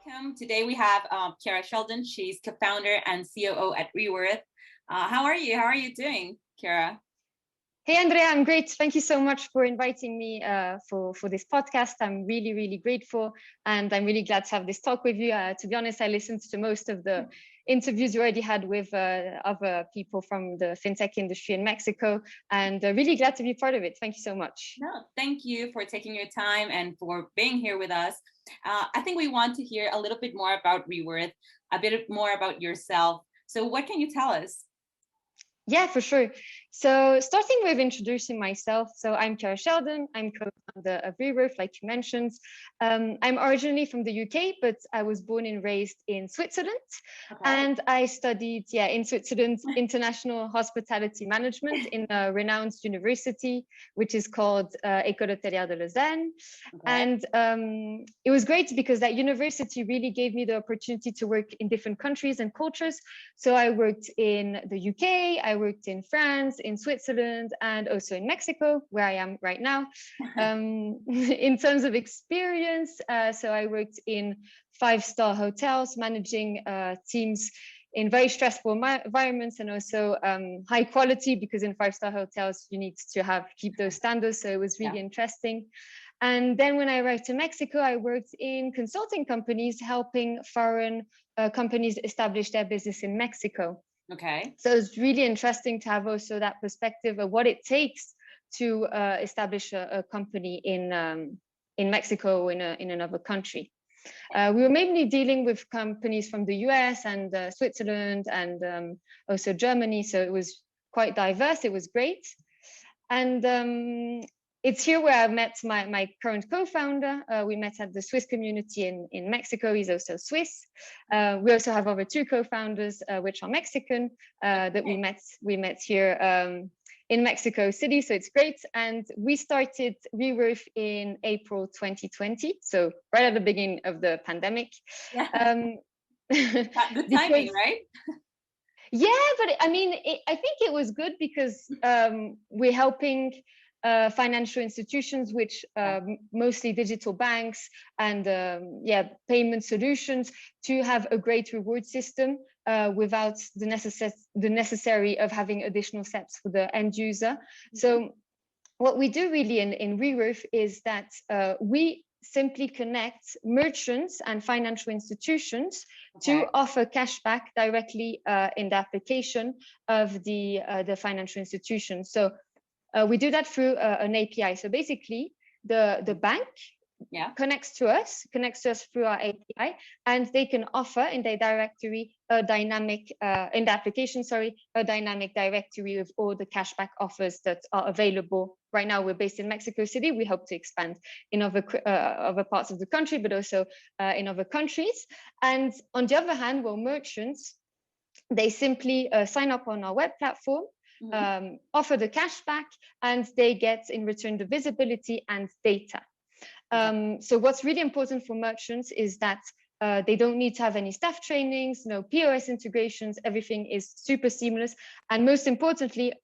Welcome. Today we have Chiara Sheldon. She's co-founder and COO at Reworth. How are you? How are you doing, Chiara? Hey, Andrea, I'm great. Thank you so much for inviting me for this podcast. I'm really, really grateful. And I'm really glad to have this talk with you. To be honest, I listened to most of the interviews you already had with other people from the fintech industry in Mexico, and really glad to be part of it. Thank you so much. No, thank you for taking your time and for being here with us. I think we want to hear a little bit more about Reworth, a bit more about yourself. So what can you tell us? Yeah, for sure. So starting with introducing myself. So I'm Chiara Sheldon. I'm co-founder of Reworth, like you mentioned. I'm originally from the UK, but I was born and raised in Switzerland. Okay. And I studied, in Switzerland, international hospitality management in a renowned university, which is called École Hôtelière de Lausanne. Okay. And it was great because that university really gave me the opportunity to work in different countries and cultures. So I worked in the UK, I worked in France, in Switzerland, and also in Mexico, where I am right now. In terms of experience, so I worked in 5-star hotels, managing teams in very stressful environments, and also high quality, because in 5-star hotels, you need to keep those standards. So it was really interesting. And then when I arrived to Mexico, I worked in consulting companies, helping foreign companies establish their business in Mexico. Okay. So it's really interesting to have also that perspective of what it takes to establish a company in Mexico, in another country. We were mainly dealing with companies from the US and Switzerland and also Germany. So it was quite diverse. It was great. And it's here where I met my current co-founder. We met at the Swiss community in Mexico. He's also Swiss. We also have over 2 co-founders, which are Mexican, that we met here in Mexico City. So it's great. And we started Reworth in April 2020. So right at the beginning of the pandemic. Yeah. Good timing, right? Yeah, but I mean, I think it was good because we're helping financial institutions, which mostly digital banks and payment solutions, to have a great reward system without the necessary of having additional steps for the end user. Mm-hmm. So what we do really in Reworth is that we simply connect merchants and financial institutions to offer cashback directly in the application of the financial institution. So we do that through an API. So basically, the bank connects to us through our API, and they can offer in their directory a dynamic in the application, a dynamic directory of all the cashback offers that are available. Right now, we're based in Mexico City. We hope to expand in other parts of the country, but also in other countries. And on the other hand, merchants, they simply sign up on our web platform, offer the cashback, and they get in return the visibility and data. So what's really important for merchants is that they don't need to have any staff trainings, no POS integrations, everything is super seamless. And most importantly,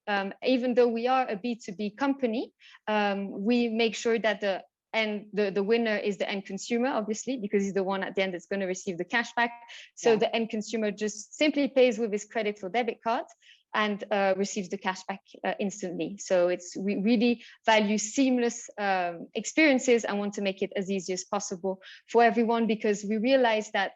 even though we are a B2B company, we make sure that the winner is the end consumer, obviously, because he's the one at the end that's going to receive the cashback. So the end consumer just simply pays with his credit or debit card and receives the cashback instantly. So we really value seamless experiences and want to make it as easy as possible for everyone, because we realize that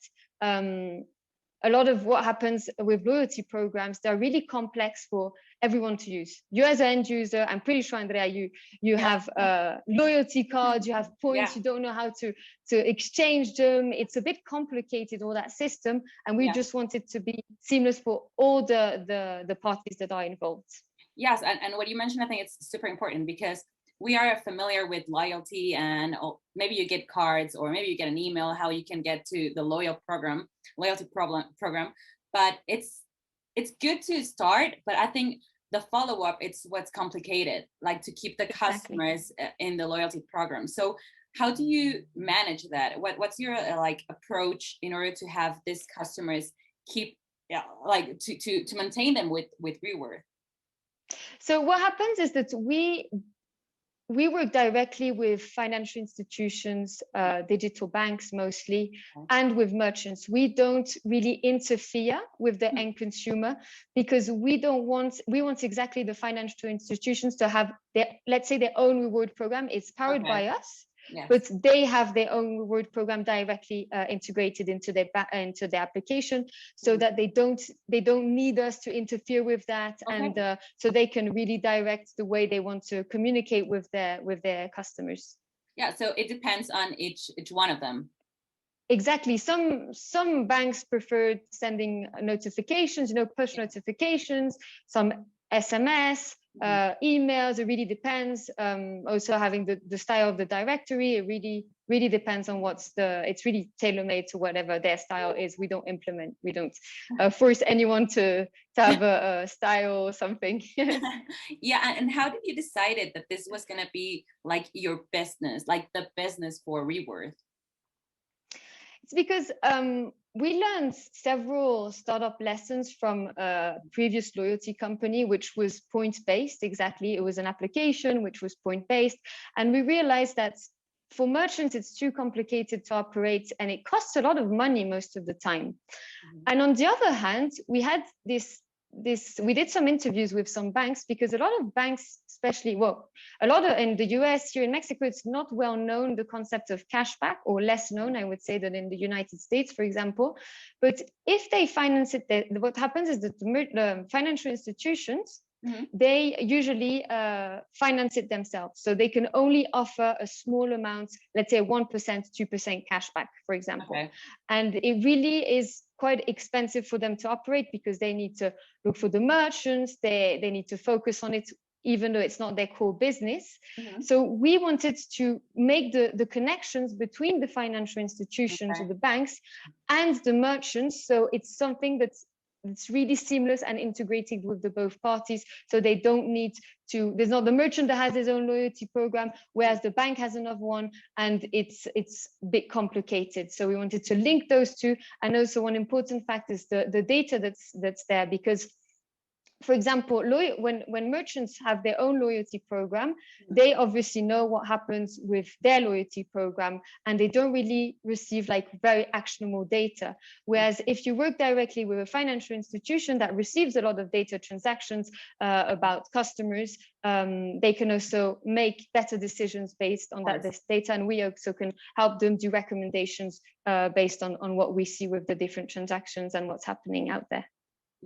a lot of what happens with loyalty programs, they're really complex for everyone to use. You as an end user, I'm pretty sure, Andrea, you have loyalty cards, you have points, you don't know how to exchange them. It's a bit complicated, all that system. And we just want it to be seamless for all the parties that are involved. Yes, and what you mentioned, I think it's super important, because we are familiar with loyalty, and maybe you get cards, or maybe you get an email how you can get to the loyalty program. But it's good to start, but I think the follow-up, it's what's complicated, like to keep the customers in the loyalty program. So how do you manage that? What's your approach in order to have these customers keep to maintain them with Reworth? So what happens is that we work directly with financial institutions, digital banks mostly, and with merchants. We don't really interfere with the end consumer because we want exactly the financial institutions to have their, let's say, their own reward program. It's powered by us. Yes. But they have their own reward program directly integrated into their application, so that they don't need us to interfere with that, and so they can really direct the way they want to communicate with their customers. Yeah, so it depends on each one of them. Exactly. Some banks prefer sending notifications, push notifications, some SMS. Emails, it really depends. Also having the style of the directory, it really depends on it's really tailor-made to whatever their style is. We don't force anyone to have a style or something. Yeah, and how did you decide that this was going to be like your business, like the business for Reworth? It's because we learned several startup lessons from a previous loyalty company, which was point-based. Exactly, it was an application which was point-based, and we realized that for merchants it's too complicated to operate, and it costs a lot of money most of the time. And on the other hand, we had we did some interviews with some banks, because a lot of banks, especially, in the US, here in Mexico, it's not well known, the concept of cashback, or less known, I would say, than in the United States, for example. But if they finance it, what happens is that the financial institutions, they usually finance it themselves. So they can only offer a small amount, let's say 1%, 2% cashback, for example. And it really is quite expensive for them to operate, because they need to look for the merchants, they need to focus on it, even though it's not their core business. So we wanted to make the connections between the financial institutions or the banks and the merchants. So it's something it's really seamless and integrated with the both parties, so they don't need to, there's not the merchant that has his own loyalty program, whereas the bank has another one, and it's a bit complicated. So we wanted to link those two. And also one important fact is the data that's there, because, for example, when merchants have their own loyalty program, they obviously know what happens with their loyalty program, and they don't really receive like very actionable data. Whereas if you work directly with a financial institution that receives a lot of data transactions about customers, they can also make better decisions based on this data, and we also can help them do recommendations based on what we see with the different transactions and what's happening out there.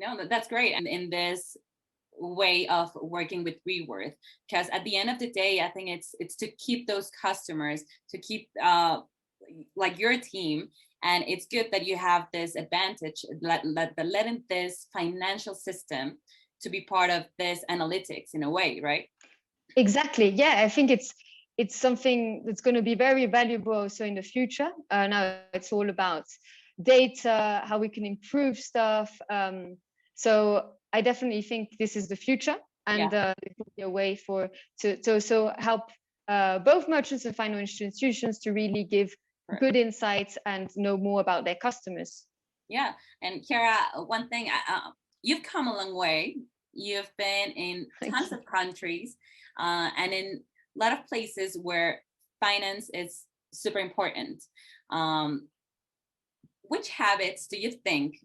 No, that's great. And in this way of working with Reworth, because at the end of the day, I think it's to keep those customers, to keep like your team. And it's good that you have this advantage, letting this financial system to be part of this analytics in a way, right? Exactly. Yeah, I think it's something that's going to be very valuable also in the future. Now it's all about data, how we can improve stuff. So I definitely think this is the future, and it will be a way to also help both merchants and financial institutions to really give good insights and know more about their customers. Yeah, and Chiara, one thing, you've come a long way. You've been in tons of countries and in a lot of places where finance is super important. Which habits do you think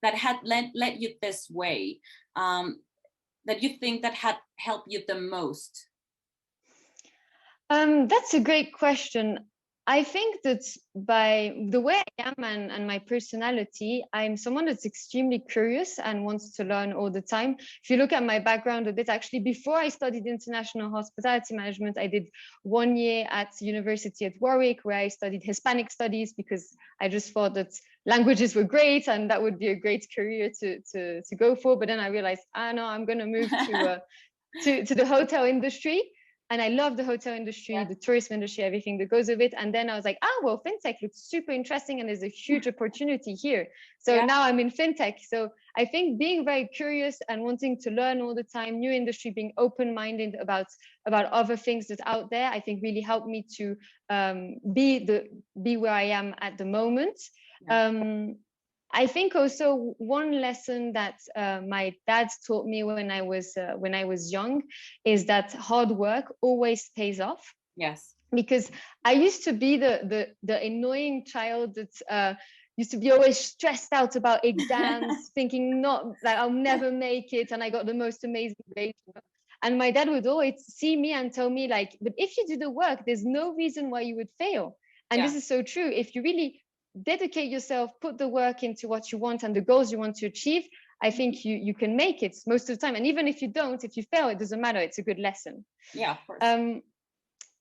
that had led you this way, that you think that had helped you the most? That's a great question. I think that by the way I am and my personality, I'm someone that's extremely curious and wants to learn all the time. If you look at my background a bit, actually, before I studied international hospitality management, I did 1 year at university at Warwick, where I studied Hispanic studies, because I just thought that languages were great and that would be a great career to go for. But then I realized, no, I'm going to move to the hotel industry. And I love the hotel industry, the tourism industry, everything that goes with it. And then I was like, well, fintech looks super interesting, and there's a huge opportunity here. So now I'm in fintech. So I think being very curious and wanting to learn all the time, new industry, being open-minded about other things that's out there, I think really helped me to be where I am at the moment. I think also one lesson that my dad taught me when I was young is that hard work always pays off. Yes. Because I used to be the annoying child that used to be always stressed out about exams, thinking not that I'll never make it, and I got the most amazing grades. And my dad would always see me and tell me like, but if you do the work, there's no reason why you would fail. And this is so true. If you really dedicate yourself, put the work into what you want and the goals you want to achieve, I think you can make it most of the time. And even if you don't, if you fail, it doesn't matter. It's a good lesson. Yeah, of course.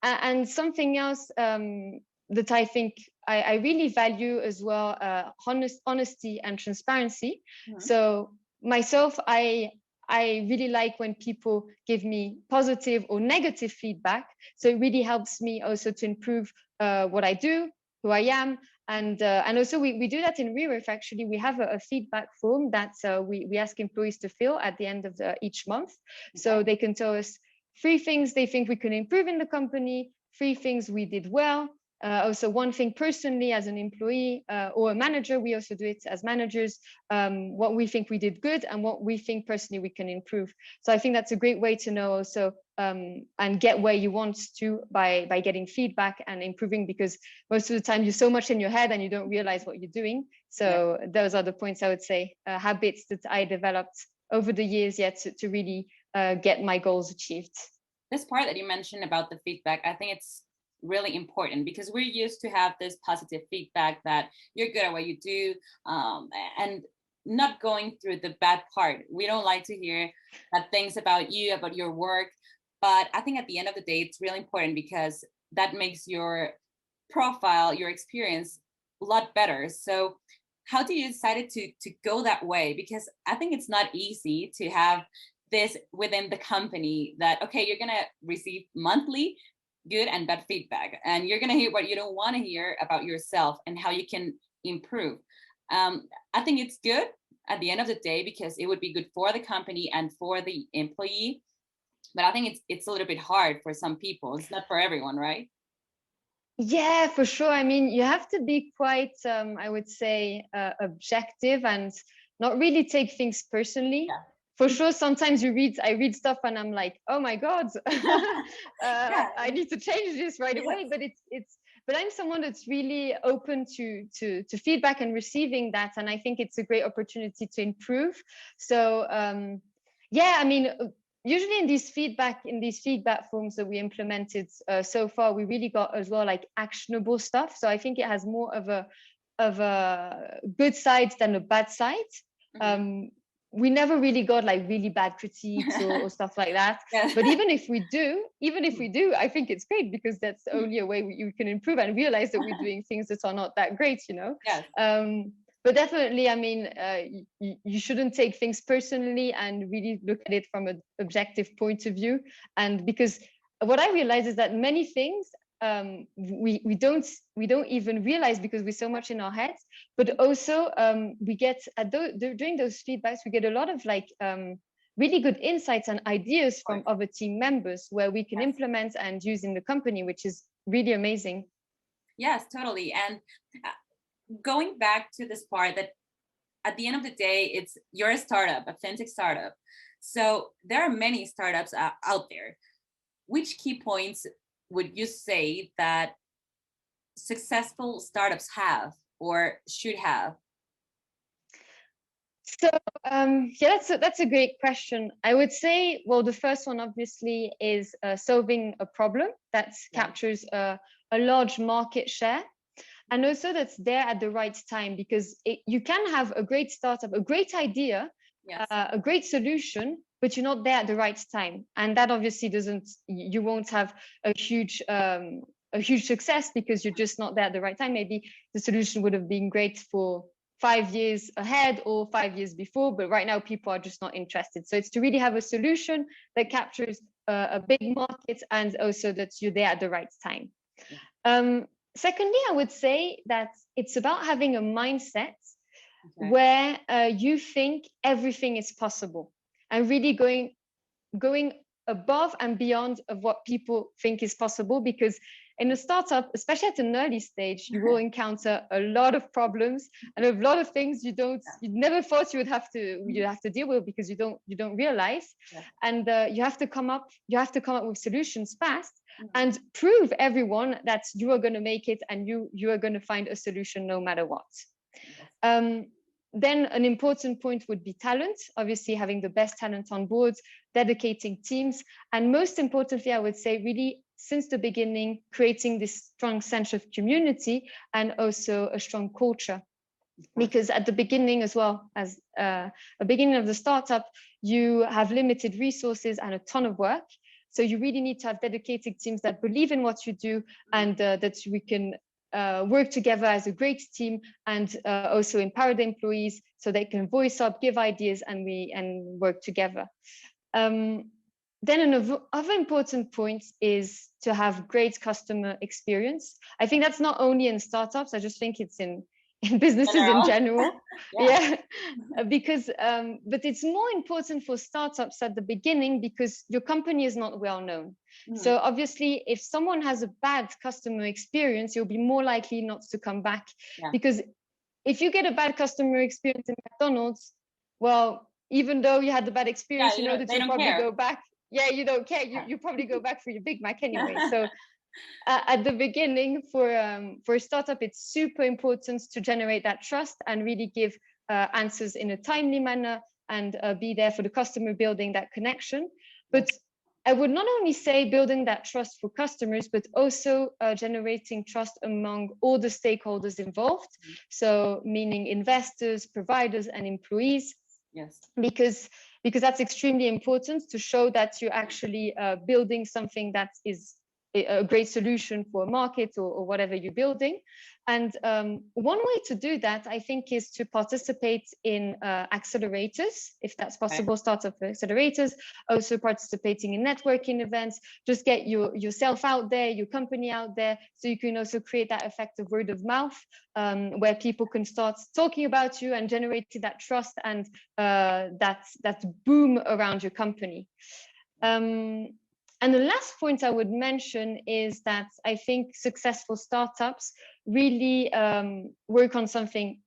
And something else that I think I really value as well, honesty and transparency. So myself, I really like when people give me positive or negative feedback. So it really helps me also to improve what I do, who I am. And also we do that in Reworth. Actually, we have a feedback form that we ask employees to fill at the end of each month. So they can tell us 3 things they think we can improve in the company, 3 things we did well. Also 1 thing personally as an employee or a manager, we also do it as managers, what we think we did good and what we think personally we can improve. So I think that's a great way to know also and get where you want to by getting feedback and improving, because most of the time you're so much in your head and you don't realize what you're doing. So those are the points I would say, habits that I developed over the years to really get my goals achieved. This part that you mentioned about the feedback, I think it's really important because we're used to have this positive feedback that you're good at what you do, and not going through the bad part. We don't like to hear bad things about you, about your work. But I think at the end of the day, it's really important because that makes your profile, your experience a lot better. So how do you decide to go that way? Because I think it's not easy to have this within the company that, okay, you're going to receive monthly good and bad feedback, and you're going to hear what you don't want to hear about yourself and how you can improve. I think it's good at the end of the day because it would be good for the company and for the employee. But I think it's a little bit hard for some people. It's not for everyone, right? Yeah, for sure. I mean, you have to be quite, I would say, objective and not really take things personally. Yeah. For sure, sometimes I read stuff and I'm like, oh my God, I need to change this right away. But I'm someone that's really open to feedback and receiving that. And I think it's a great opportunity to improve. So I mean, usually in these feedback forms that we implemented so far, we really got as well like actionable stuff. So I think it has more of a good side than a bad side. We never really got like really bad critiques or stuff like that. But even if we do, I think it's great because that's the only way you can improve and realize that we're doing things that are not that great, you know? But definitely, I mean, you shouldn't take things personally and really look at it from an objective point of view. And because what I realize is that many things we don't even realize because we're so much in our heads, but also we get during those feedbacks we get a lot of like really good insights and ideas from other team members where we can implement and use in the company, which is really amazing. Yes, totally. And going back to this part that at the end of the day, you're a startup, a fintech startup, so there are many startups out there. Which key points would you say that successful startups have or should have? So that's a great question. I would say, well, the first one obviously is solving a problem that captures a large market share, and also that's there at the right time, because you can have a great startup, a great idea, a great solution, but you're not there at the right time, and that obviously you won't have a huge success because you're just not there at the right time. Maybe the solution would have been great for 5 years ahead or 5 years before, but right now people are just not interested. So it's to really have a solution that captures a big market and also that you're there at the right time. Secondly, I would say that it's about having a mindset where you think everything is possible and really going above and beyond of what people think is possible, because in a startup, especially at an early stage, you will encounter a lot of problems and a lot of things you never thought you'd have to deal with, because you don't realize. And you have to come up with solutions fast and prove everyone that you are going to make it, and you are going to find a solution no matter what. Then an important point would be talent, obviously having the best talent on board, dedicating teams, and most importantly, I would say really since the beginning, creating this strong sense of community and also a strong culture. Because at the beginning, as well as a beginning of the startup, you have limited resources and a ton of work. So you really need to have dedicated teams that believe in what you do, and that we can work together as a great team, and also empower the employees so they can voice up, give ideas, and work together. Then another important point is to have great customer experience. I think that's not only in startups, I just think it's in businesses in general. Because but it's more important for startups at the beginning, because your company is not well known. So obviously, if someone has a bad customer experience, you'll be more likely not to come back. Because if you get a bad customer experience in McDonald's, well, even though you had the bad experience, you know that you'll probably go back. You don't care. You probably go back for your Big Mac anyway. So at the beginning, for a startup, it's super important to generate that trust and really give answers in a timely manner, and be there for the customer, building that connection. But I would not only say building that trust for customers, but also generating trust among all the stakeholders involved. So meaning investors, providers, and employees. Because that's extremely important to show that you're actually building something that is a great solution for a market or whatever you're building. And one way to do that, I think, is to participate in accelerators, if that's possible, startup accelerators, also participating in networking events. Just get yourself out there, your company out there, so you can also create that effect of word of mouth, where people can start talking about you and generating that trust and that boom around your company. And the last point I would mention is that I think successful startups really work on something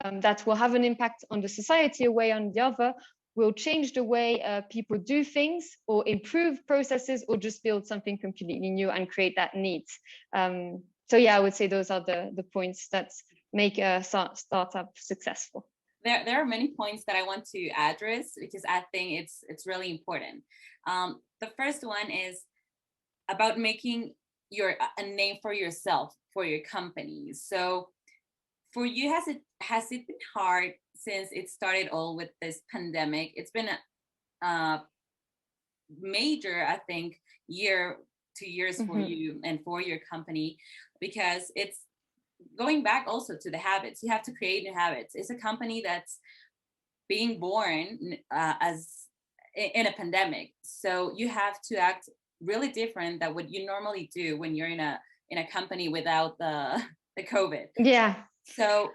that will have an impact on the society, a way on the other, will change the way people do things, or improve processes, or just build something completely new and create that need. So I would say those are the points that make a startup successful. There are many points that I want to address, because I think it's really important. The first one is about making a name for yourself, for your company. So for you, has it been hard since it started all with this pandemic? It's been a major, I think, 2 years for you and for your company, because it's going back also to the habits. You have to create new habits. It's a company that's being born as in a pandemic, so you have to act really different than what you normally do when you're in a company without the COVID. So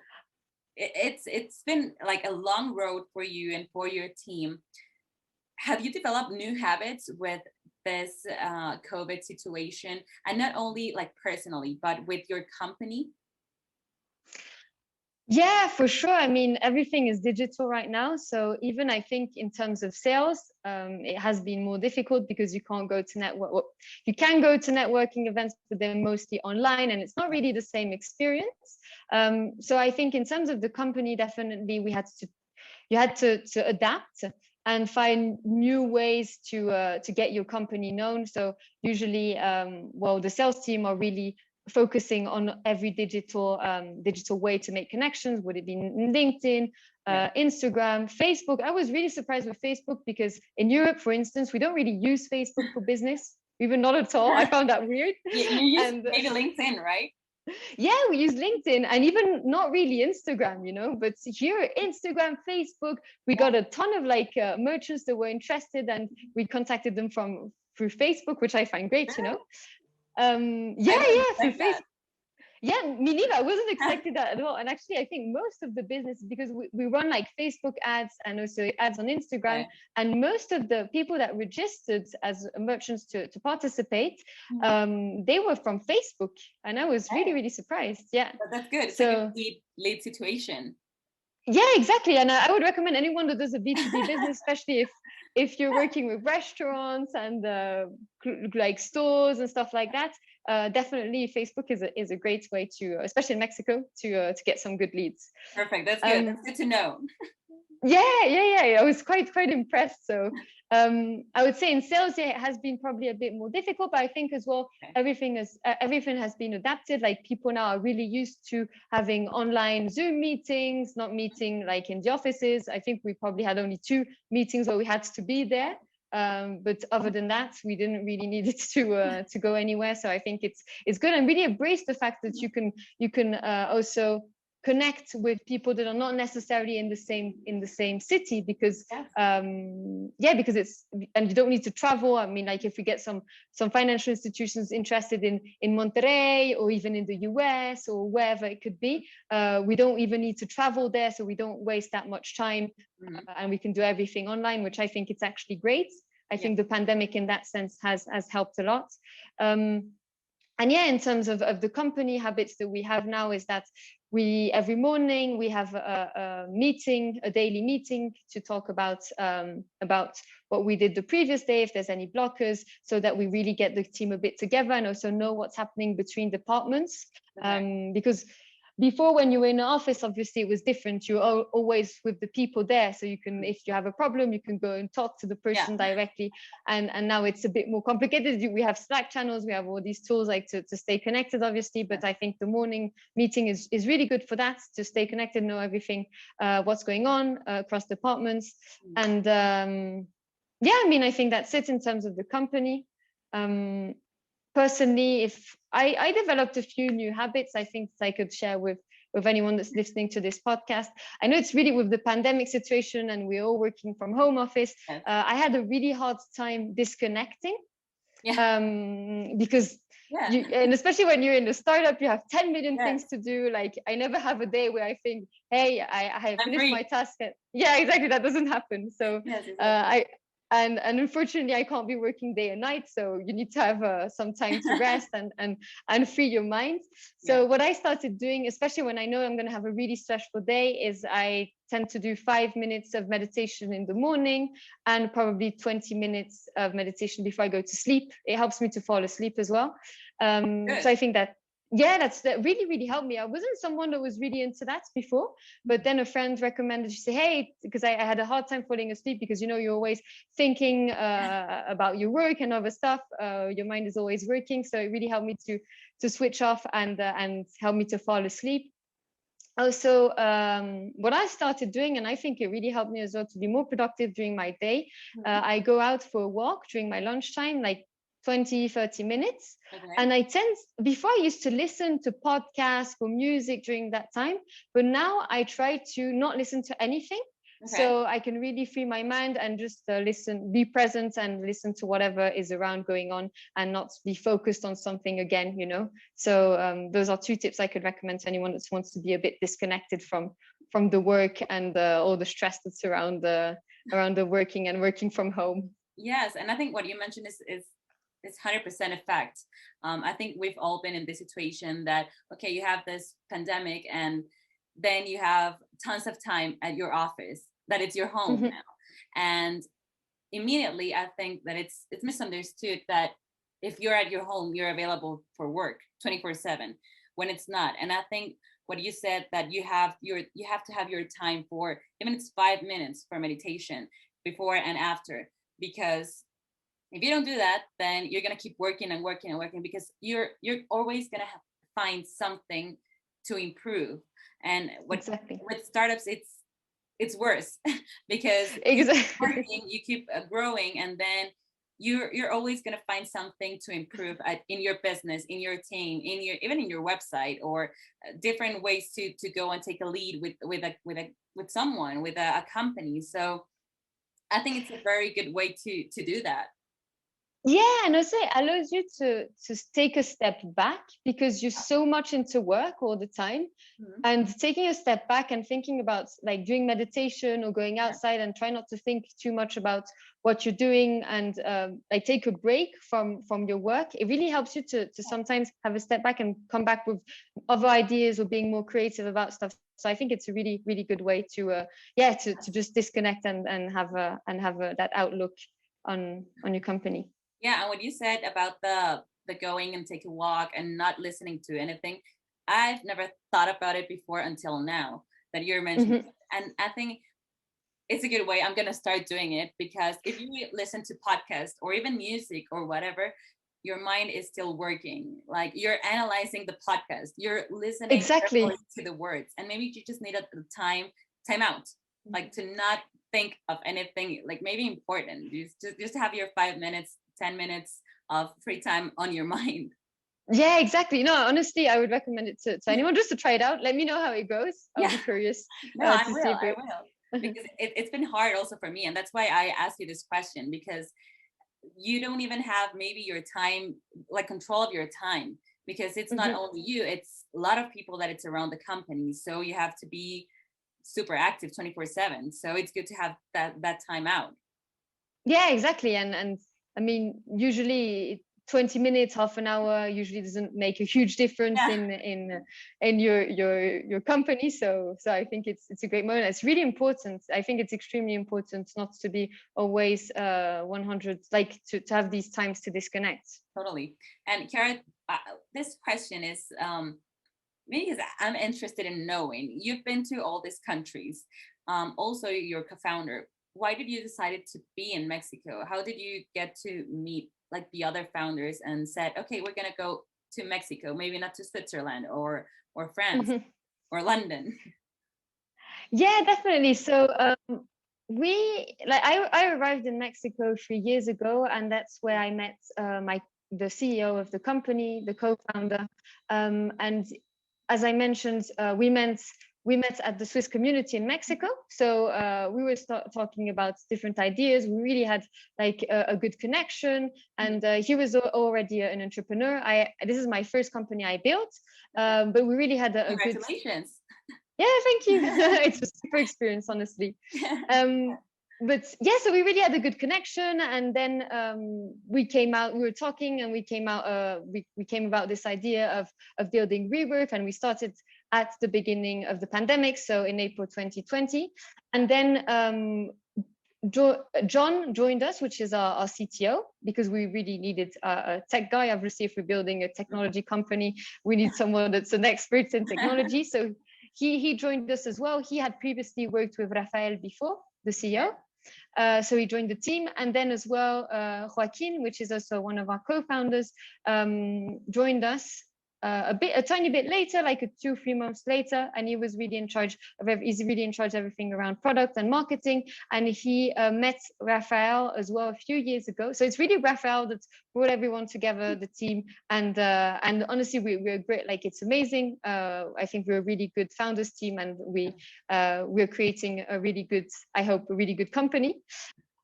it's been like a long road for you and for your team. Have you developed new habits with this COVID situation, and not only like personally, but with your company? Yeah, for sure. I mean, everything is digital right now. So even I think in terms of sales, it has been more difficult, because you can't go to network. You can go to networking events, but they're mostly online, and it's not really the same experience. So I think in terms of the company, definitely you had to adapt and find new ways to get your company known. So usually, the sales team are really focusing on every digital way to make connections. Would it be LinkedIn, Instagram, Facebook? I was really surprised with Facebook, because in Europe, for instance, we don't really use Facebook for business, even not at all. I found that weird. You use maybe LinkedIn, right? Yeah, we use LinkedIn, and even not really Instagram, but here, Instagram, Facebook, we got a ton of merchants that were interested, and we contacted them through Facebook, which I find great, through Facebook. Yeah, me neither. I wasn't expecting that at all. And actually, I think most of the business, because we run like Facebook ads and also ads on Instagram, Okay. and most of the people that registered as merchants to participate, they were from Facebook. And I was really, really surprised. Yeah. But that's good. It's like So a lead situation. yeah, exactly. And I would recommend anyone that does a B2B business, especially if you're working with restaurants and like stores and stuff like that. Definitely, Facebook is a great way to, especially in Mexico, to get some good leads. Perfect. That's good. That's good to know. Yeah. I was quite impressed. So I would say in sales, yeah, it has been probably a bit more difficult, but I think as well, Okay. everything has been adapted. Like people now are really used to having online Zoom meetings, not meeting like in the offices. I think we probably had only 2 meetings where we had to be there. But other than that, we didn't really need it to go anywhere. So I think it's good, and really embrace the fact that you can also connect with people that are not necessarily in the same city, because because it's, and you don't need to travel. I mean, like if we get some financial institutions interested in Monterrey or even in the US or wherever it could be, we don't even need to travel there, so we don't waste that much time, and we can do everything online, which I think it's actually great. I think the pandemic in that sense has helped a lot. And yeah, in terms of the company habits that we have now, is that every morning we have a daily meeting to talk about what we did the previous day, if there's any blockers, so that we really get the team a bit together and also know what's happening between departments. Because before, when you were in the office, obviously it was different. You're always with the people there, so you can, if you have a problem, you can go and talk to the person directly. And now it's a bit more complicated. We have Slack channels, we have all these tools like to stay connected, obviously. But I think the morning meeting is really good for that, to stay connected, know everything, what's going on across departments. And I mean, I think that's it in terms of the company. Personally, if I developed a few new habits, I think I could share with anyone that's listening to this podcast. I know it's really with the pandemic situation and we're all working from home office. I had a really hard time disconnecting, because and especially when you're in the startup, you have 10 million things to do. Like I never have a day where I think, hey, I have finished my task. Yeah, exactly. That doesn't happen. So And unfortunately, I can't be working day and night. So you need to have some time to rest and free your mind. So what I started doing, especially when I know I'm going to have a really stressful day, is I tend to do 5 minutes of meditation in the morning and probably 20 minutes of meditation before I go to sleep. It helps me to fall asleep as well. So I think that that really, really helped me. I wasn't someone that was really into that before, but then a friend recommended, she said, hey, because I had a hard time falling asleep, because, you know, you're always thinking about your work and other stuff. Your mind is always working. So it really helped me to switch off and help me to fall asleep. Also, what I started doing, and I think it really helped me as well to be more productive during my day, I go out for a walk during my lunchtime, like 20-30 minutes. And before I used to listen to podcasts or music during that time, but now I try to not listen to anything. So I can really free my mind and just be present and listen to whatever is around going on, and not be focused on something again, you know. So those are 2 tips I could recommend to anyone that wants to be a bit disconnected from the work and all the stress that's around the working and working from home. Yes, and I think what you mentioned is 100% a fact. I think we've all been in this situation that, okay, you have this pandemic and then you have tons of time at your office, that it's your home now. And immediately I think that it's misunderstood that if you're at your home, you're available for work 24/7, when it's not. And I think what you said, that you have to have your time for, even it's 5 minutes for meditation before and after, because if you don't do that, then you're going to keep working and working and working, because you're always going to find something to improve. And with startups, it's worse because you keep working, you keep growing, and then you're always going to find something to improve in your business, in your team, even in your website, or different ways to go and take a lead with someone, with a company. So I think it's a very good way to do that. Yeah, and also it allows you to take a step back because you're so much into work all the time. And taking a step back and thinking about like doing meditation or going outside and try not to think too much about what you're doing and like take a break from your work, it really helps you to sometimes have a step back and come back with other ideas or being more creative about stuff. So I think it's a really, really good way to just disconnect and have that outlook on your company. Yeah, and what you said about the going and take a walk and not listening to anything, I've never thought about it before until now that you're mentioning. And I think it's a good way. I'm gonna start doing it because if you listen to podcasts or even music or whatever, your mind is still working. Like you're analyzing the podcast, you're listening Exactly. carefully to the words, and maybe you just need a time out, like to not think of anything like maybe important. You just have your 5 minutes, 10 minutes of free time on your mind. Yeah, exactly. No, honestly, I would recommend it to anyone just to try it out. Let me know how it goes. I'll be curious No, I to will. see if I it. will. Because it's been hard also for me. And that's why I asked you this question, because you don't even have maybe your time, like control of your time, because it's not only you, it's a lot of people that it's around the company. So you have to be super active 24/7. So it's good to have that time out. Yeah, exactly. And I mean, usually 20 minutes, half an hour usually doesn't make a huge difference Yeah, in your company. So I think it's a great moment. It's really important. I think it's extremely important not to be always 100, like to have these times to disconnect. totally. And Chiara, this question is because I'm interested in knowing, you've been to all these countries. Also, you're co-founder. Why did you decide to be in Mexico? How did you get to meet like the other founders and said, okay, we're gonna go to Mexico, maybe not to Switzerland or France or London? Yeah, definitely. So we like I arrived in Mexico 3 years ago, and that's where I met the CEO of the company, the co-founder, and as I mentioned, we met at the Swiss community in Mexico. So we were talking about different ideas. We really had like a good connection, and he was already an entrepreneur. This is my first company I built, but we really had a good. Congratulations. Yeah, thank you. It's a super experience, honestly. But yeah, so we really had a good connection, and then we came out. We were talking, and we came out. We came about this idea of building Reworth, and we started at the beginning of the pandemic, so in April 2020, and then John joined us, which is our CTO, because we really needed a tech guy. Obviously, if we're building a technology company, we need someone that's an expert in technology. So he joined us as well. He had previously worked with Rafael before, the CEO. So he joined the team. And then as well, Joaquin, which is also one of our co-founders, joined us a tiny bit later, like 2-3 months later, and he was really in charge of he's really in charge of everything around product and marketing. And he met Rafael as well a few years ago. So it's really Rafael that brought everyone together, the team, and honestly, we're great. Like it's amazing. I think we're a really good founders team, and we're creating a really good, I hope, a really good company.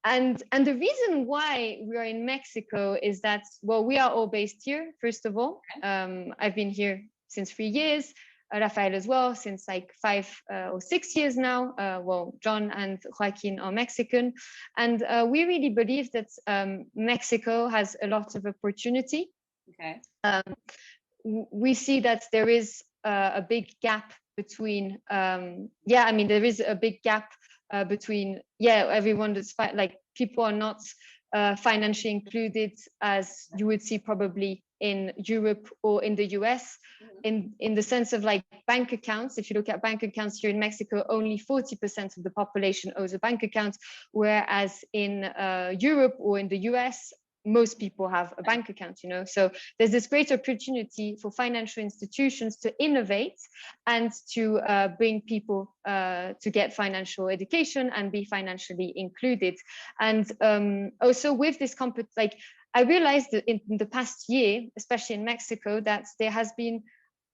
And the reason why we are in Mexico is that, well, we are all based here, first of all. I've been here since 3 years, Rafael as well, since like 5 or 6 years now. Well, John and Joaquin are Mexican. And we really believe that Mexico has a lot of opportunity. Okay. We see that there is a big gap between, there is a big gap between everyone that's like people are not financially included as you would see probably in Europe or in the US, in the sense of like bank accounts. If you look at bank accounts here in Mexico, only 40% of the population owns a bank account, whereas in Europe or in the US, most people have a bank account, so there's this great opportunity for financial institutions to innovate and to bring people to get financial education and be financially included. And also with this like I realized that in the past year, especially in Mexico, that there has been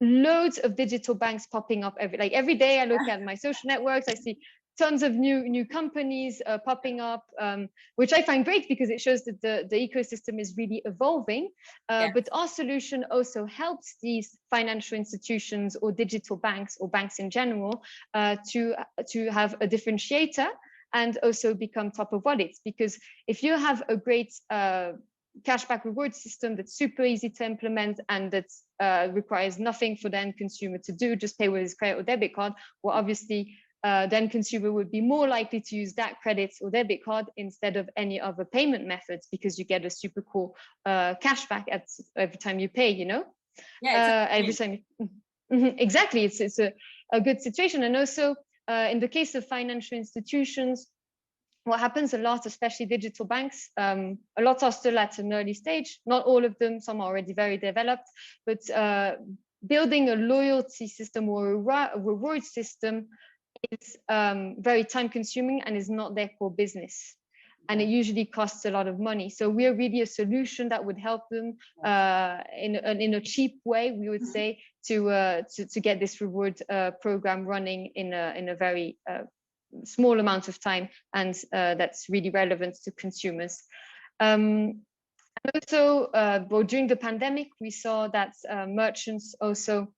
loads of digital banks popping up every day. I look at my social networks, I see tons of new companies popping up, which I find great because it shows that the ecosystem is really evolving. But our solution also helps these financial institutions or digital banks or banks in general to have a differentiator and also become top of wallets. Because if you have a great cashback reward system that's super easy to implement and that requires nothing for the end consumer to do, just pay with his credit or debit card, well, obviously, then consumer would be more likely to use that credit or debit card instead of any other payment methods, because you get a super cool cashback at every time you pay, you know? Yeah, every time. Exactly, it's a good situation. And also in the case of financial institutions, what happens a lot, especially digital banks, a lot are still at an early stage. Not all of them, some are already very developed, but building a loyalty system or a reward system is very time consuming and is not their core business. And it usually costs a lot of money. So we're really a solution that would help them in a cheap way, we would say, to get this reward program running in a very small amount of time, and that's really relevant to consumers. And also, during the pandemic, we saw that merchants also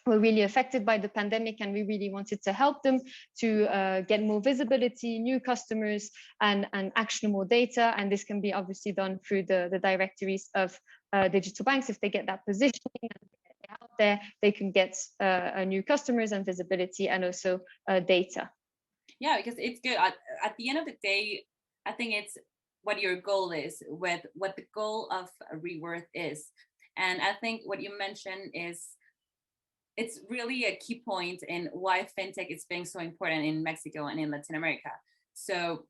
were really affected by the pandemic, and we really wanted to help them to get more visibility, new customers, and actionable data. And this can be obviously done through the directories of digital banks. If they get that positioning out there, they can get new customers and visibility, and also data. Yeah, because it's good. At the end of the day, I think it's what your goal is, with what the goal of Reworth is. And I think what you mentioned is, it's really a key point in why fintech is being so important in Mexico and in Latin America. So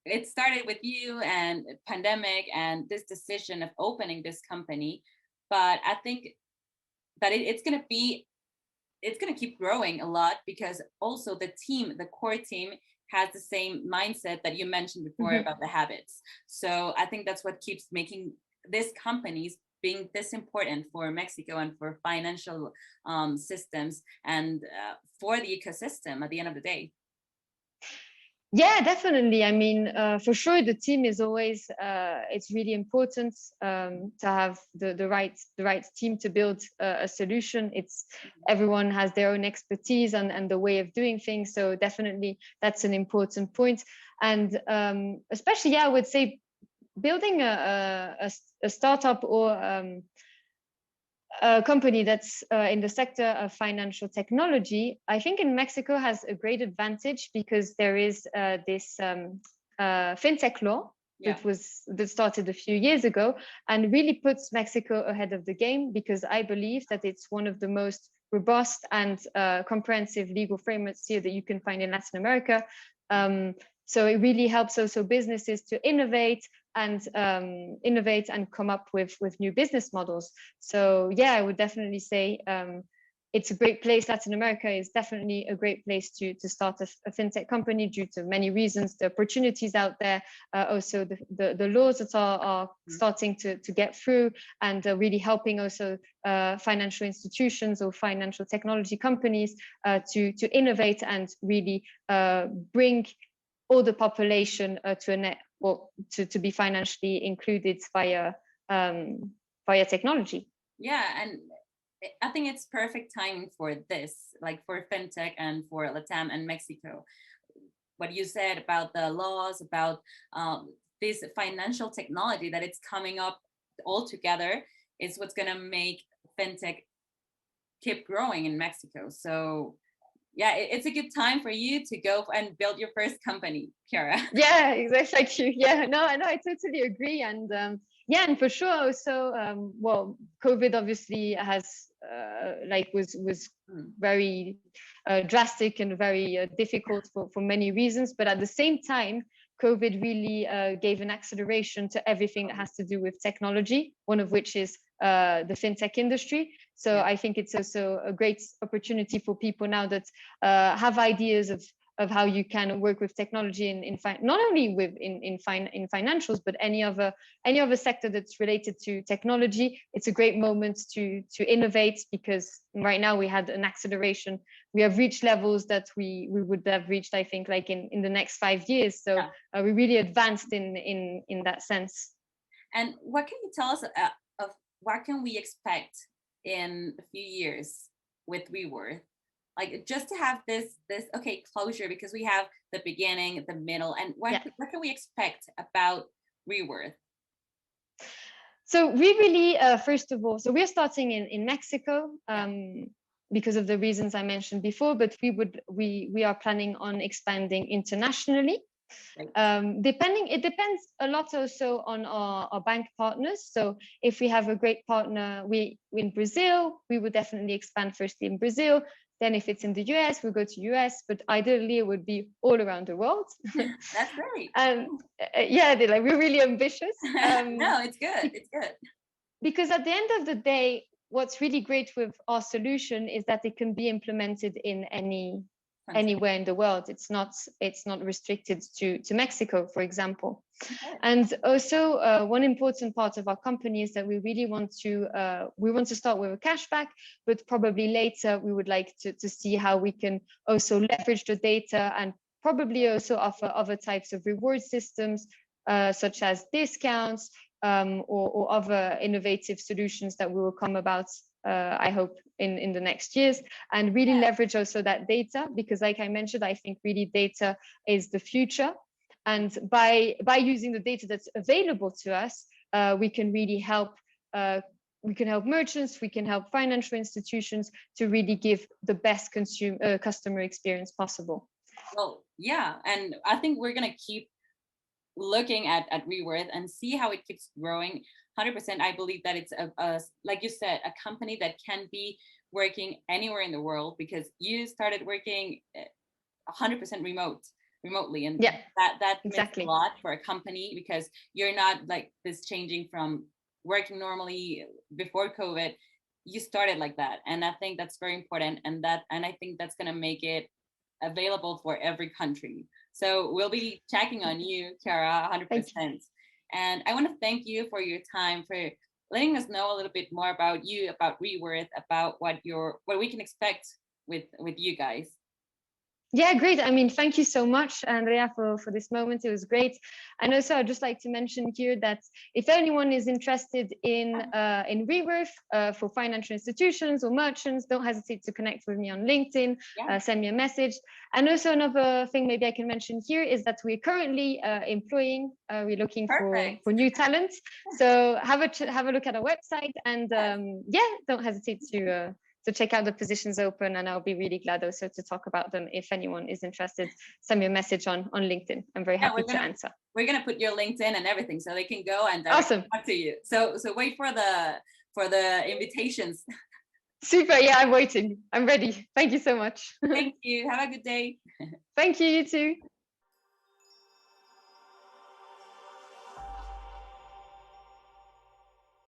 it started with you and pandemic and this decision of opening this company, but I think that it's going to keep growing a lot, because also the team, the core team, has the same mindset that you mentioned before about the habits. So I think that's what keeps making these companies being this important for Mexico and for financial systems and for the ecosystem at the end of the day. Yeah, definitely. I mean, for sure, the team is always, it's really important to have the right team to build a solution. It's everyone has their own expertise and the way of doing things. So definitely that's an important point. And especially, yeah, I would say building a startup or a company that's in the sector of financial technology, I think in Mexico has a great advantage, because there is this fintech law that started a few years ago and really puts Mexico ahead of the game, because I believe that it's one of the most robust and comprehensive legal frameworks here that you can find in Latin America. So it really helps also businesses to innovate and come up with new business models. So yeah, I would definitely say it's a great place. Latin America is definitely a great place to start a fintech company, due to many reasons. The opportunities out there, also the laws that are starting to get through, and really helping also financial institutions or financial technology companies to innovate and really bring all the population to a net, or to be financially included via technology. Yeah, and I think it's perfect timing for this, like for fintech and for Latam and Mexico. What you said about the laws, about this financial technology that it's coming up all together, is what's going to make fintech keep growing in Mexico. So yeah, it's a good time for you to go and build your first company, Chiara. Yeah, exactly. Thank you. Yeah, no, I totally agree. And yeah, and for sure also, well, COVID obviously has was very drastic and very difficult for many reasons. But at the same time, COVID really gave an acceleration to everything that has to do with technology, one of which is the fintech industry. So I think it's also a great opportunity for people now that have ideas of of how you can work with technology not only in financials, but any other sector that's related to technology. It's a great moment to innovate, because right now we had an acceleration. We have reached levels that we would have reached, I think, like in the next 5 years. So we really advanced in that sense. And what can you tell us of what can we expect in a few years with Reworth? Like, just to have this closure, because we have the beginning, the middle, and what can we expect about Reworth? So we really, first of all, so we're starting in Mexico because of the reasons I mentioned before, but we are planning on expanding internationally. Right. It depends a lot also on our bank partners. So if we have a great partner, in Brazil, we would definitely expand firstly in Brazil. Then if it's in the US, we'll go to US, but ideally it would be all around the world. That's great. We're really ambitious. No, it's good. It's good. Because at the end of the day, what's really great with our solution is that it can be implemented in anywhere in the world. It's not restricted to Mexico, for example. Okay. And also one important part of our company is that we really want to start with a cashback, but probably later we would like to see how we can also leverage the data and probably also offer other types of reward systems, such as discounts, or other innovative solutions that we will come about, I hope, in the next years, and really leverage also that data, because like I mentioned, I think really data is the future. And by using the data that's available to us, we can really help merchants, we can help financial institutions to really give the best customer experience possible. Well, yeah, and I think we're going to keep looking at Reworth and see how it keeps growing. 100%. I believe that it's like you said, a company that can be working anywhere in the world, because you started working 100% remotely, and that exactly means a lot for a company, because you're not like this changing from working normally before COVID. You started like that, and I think that's very important, and I think that's going to make it available for every country. So we'll be checking on you, Chiara, 100%. And I want to thank you for your time, for letting us know a little bit more about you, about Reworth, about what we can expect with you guys. Yeah, great. I mean, thank you so much, Andrea, for this moment. It was great. And also, I'd just like to mention here that if anyone is interested in Reworth for financial institutions or merchants, don't hesitate to connect with me on LinkedIn, send me a message. And also another thing maybe I can mention here is that we're currently employing, we're looking for new talent. So have a look at our website, and don't hesitate to check out the positions open, and I'll be really glad also to talk about them. If anyone is interested, send me a message on LinkedIn. I'm very happy to answer. We're gonna put your LinkedIn and everything, so they can go and awesome. Talk to you. So wait for the invitations. Super. Yeah, I'm waiting. I'm ready. Thank you so much. Thank you. Have a good day. Thank you. You too.